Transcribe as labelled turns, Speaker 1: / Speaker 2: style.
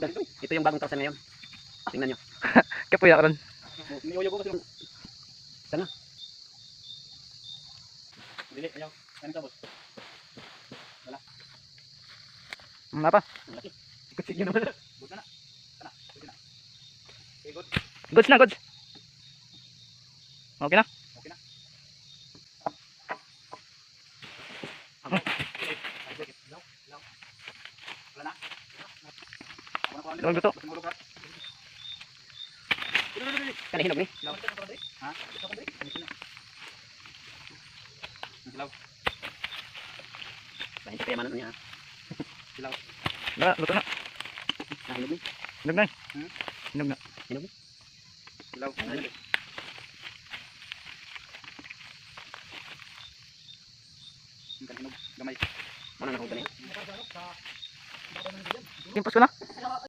Speaker 1: Ito yung bagong tausan ngayon. Tingnan nyo.
Speaker 2: Kapuya ka ron.
Speaker 1: Niuyo ko kasi. Sana. Dili, ayaw. Ano ka, boss? Wala.
Speaker 2: Ano pa?
Speaker 1: Malaki. Kutsig yun naman. Good na na. Sana. Good na. Okay, good.
Speaker 2: Goods na, goods. Okay na?
Speaker 1: Okay na. Wala na.
Speaker 2: Doon gusto.
Speaker 1: Kana hinog ni? Ha? Silaw. Kahit kaya manan niya. Silaw.
Speaker 2: Wala, luto na.
Speaker 1: Hinog ni?
Speaker 2: Hinog na. Hinog na.
Speaker 1: Hinog ni? Silaw. Hinog. Gamay. Mana na ko gani?
Speaker 2: Impos ko na.